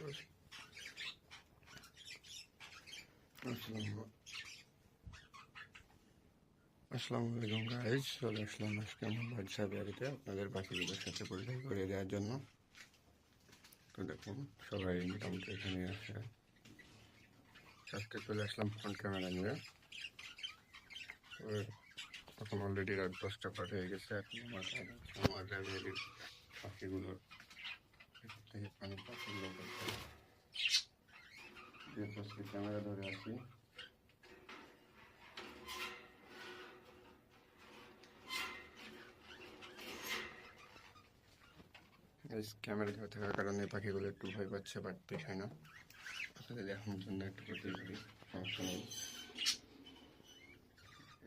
আসসালামু আলাইকুম গাইজ, চলে আসলাম আজকে আমার বাচ্চা বাড়িতে আপনাদের পাখিগুলোর সাথে পরিচয় করিয়ে দেওয়ার জন্য। তো দেখুন, সবাই মোটামুটি এখানে আছে। আজকে চলে আসলাম ফ্রন্ট ক্যামেরা নিয়ে। এখন অলরেডি রাত 10টা পার হয়ে গেছে। এখন আমার বাড়ির পাখিগুলোর থেকে পাখিগুলো ক্যামেরা ধরে আছি। ক্যামেরা ধরে থাকার কারণে পাখিগুলো একটু ভয় পাচ্ছে, বাট দেখায় না। আপনাদের দেখানোর জন্য একটু পরিচয় করি, সমস্যা নেই।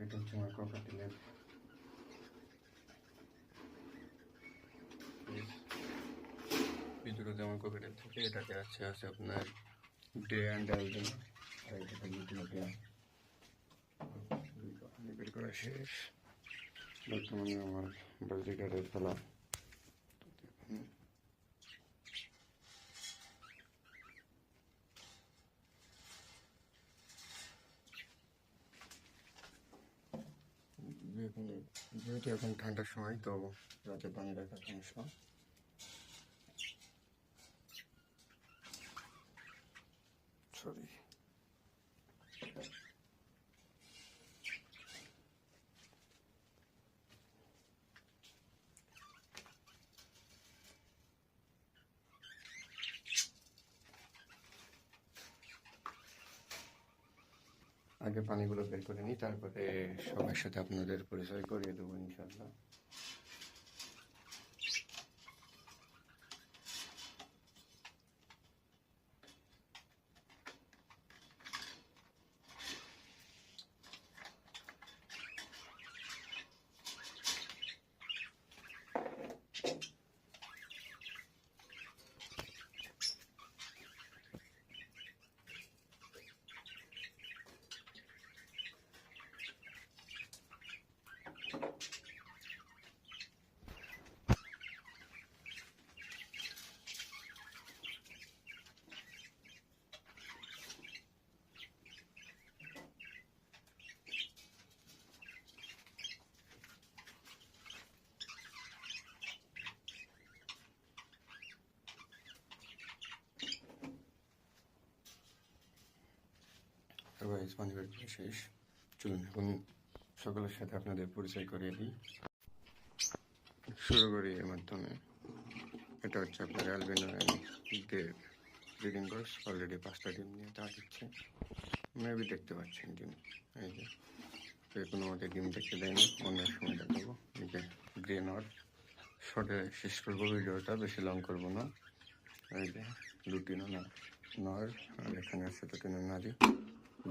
এটা হচ্ছে আমার ককাটেলের ভিতরে যেমন ককাটেল থাকে, এটাতে আছে আপনার ডে অ্যান্ড অ্যালবিন, আর এটাতে লিটিনোপিয়া। বের করা শেষ। বর্তমানে আমার বাজিকারে ফেলা। যেহেতু এখন ঠান্ডার সময়, তো রাতে পানি রাখার সমস্যা। সরি, আগে পানিগুলো বের করে নিই, তারপরে সবার সাথে আপনাদের পরিচয় করিয়ে দেবো ইনশাল্লাহ। পানি বের করা শেষ। চলুন এখন সকলের সাথে আপনাদের পরিচয় করিয়ে দিই। শুরু করি এর মাধ্যমে। এটা হচ্ছে আপনার অ্যালবিনো ব্রিডিং বক্স। অলরেডি 5টা ডিম নিয়ে তা দিচ্ছে। মেবি দেখতে পাচ্ছেন ডিম, এই যে কোনো মতে ডিম দেখতে দেয়নি, অন্য সময় দেখাবো। এই যে গ্রে নর। শর্টে শেষ করবো ভিডিওটা, বেশি লং করবো না। এই যে লুটিনো নর, আর এখানে আছে লুটিনো নারী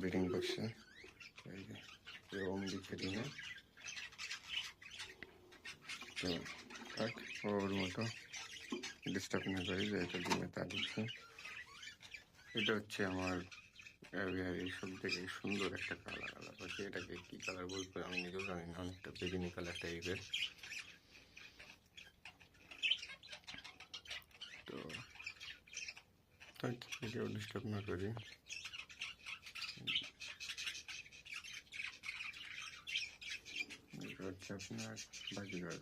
ব্রিডিং বক্সে। এই যে ওম দিচ্ছে ডিমে। তো থাক, ওর মতো ডিস্টার্ব না করি, যেহেতু ডিমে তা দিচ্ছে। এটা হচ্ছে আমার সব থেকে সুন্দর একটা কালার পাখি। এটাকে কি কালার বলবো আমি নিজেও জানি না, অনেকটা বেগুনি কালার টাইপের। তো ভিডিও ডিস্টার্ব না করি। এটা হচ্ছে আপনার Baazigar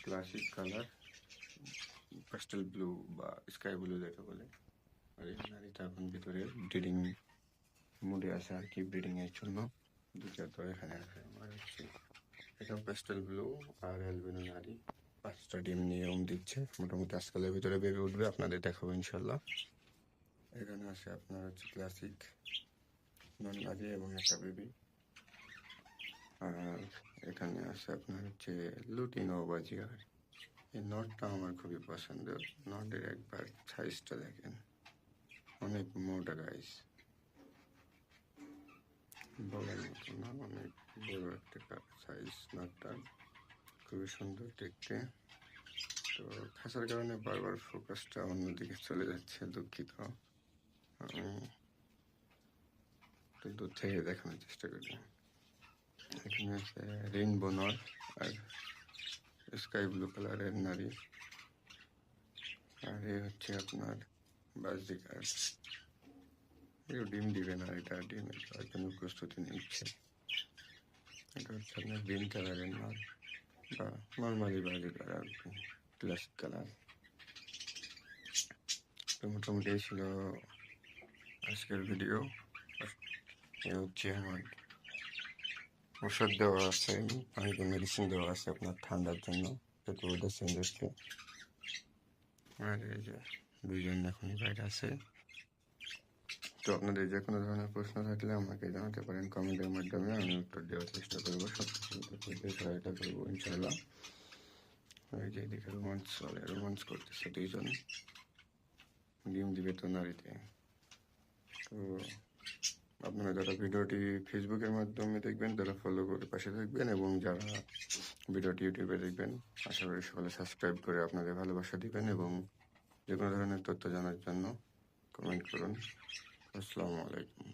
classic colour, pastel blue বা স্কাই ব্লু যেটা বলে। আর এই নারীটা এখন ভিতরে ব্রিডিং মুডে আছে আর কি, ব্রিডিং এর জন্য। দুটা তো এখানে আছে আমার হচ্ছে, এটা পেস্টেল ব্লু আর অ্যালবিনো নারী। 5টা ডিম নিয়ে দিচ্ছে। মোটামুটি আজকালের ভিতরে বেবি উঠবে, আপনাদের দেখাবো ইনশাল্লাহ। এখানে আছে আপনার হচ্ছে ক্লাসিক নন নারী এবং একটা বেবি। আর এখানে আছে আপনার হচ্ছে লুটিনো বাজিগার। এই নটটা আমার খুবই পছন্দের। নটের একবার সাইজটা দেখেন, অনেক মোটা গাইস, বলার মতো না, অনেক বড় একটা সাইজ নটটা, খুবই সুন্দর দেখতে। তো খাঁচার কারণে বারবার ফোকাসটা অন্যদিকে চলে যাচ্ছে, দুঃখিত। আমি একটু দূর থেকে দেখানোর চেষ্টা করি। এখানে আছে রেইনবো নর আর স্কাই ব্লু কালারের নারী। আর এ হচ্ছে আপনার বাজিকার কেউ ডিম দিবে না, এটা ডিমের জন্য প্রস্তুতি নিচ্ছে। এটা হচ্ছে আপনার গ্রিন কালারের নল বা নর্মালি বাজিকার আর কি, ক্লাসিক কালার। তো মোটামুটি এই ছিল আজকের ভিডিও। এ হচ্ছে আমার ওষুধ দেওয়া আছে, পানিতে মেডিসিন দেওয়া আছে আপনার ঠান্ডার জন্য, যেহেতু ওয়েদার চেঞ্জ হচ্ছে। আর এই যে দুইজন এখনই বাইরে আছে। তো আপনাদের যে কোনো ধরনের প্রশ্ন থাকলে আমাকে জানাতে পারেন কমেন্টের মাধ্যমে, আমি উত্তর দেওয়ার চেষ্টা করবো, সব কিছু সহায়তা করবো ইনশাল্লাহ। এই যে এদিকে রোমান্স করতেছে দুইজন, ডিম দিবে তো নারীতে। তো আপনারা যারা ভিডিওটি ফেসবুকের মাধ্যমে দেখবেন তারা ফলো করে পাশে থাকবেন, এবং যারা ভিডিওটি ইউটিউবে দেখবেন আশা করি সকলে সাবস্ক্রাইব করে আপনাদের ভালোবাসা দিবেন, এবং যে কোনো ধরনের তথ্য জানার জন্য কমেন্ট করুন। আসসালামু আলাইকুম।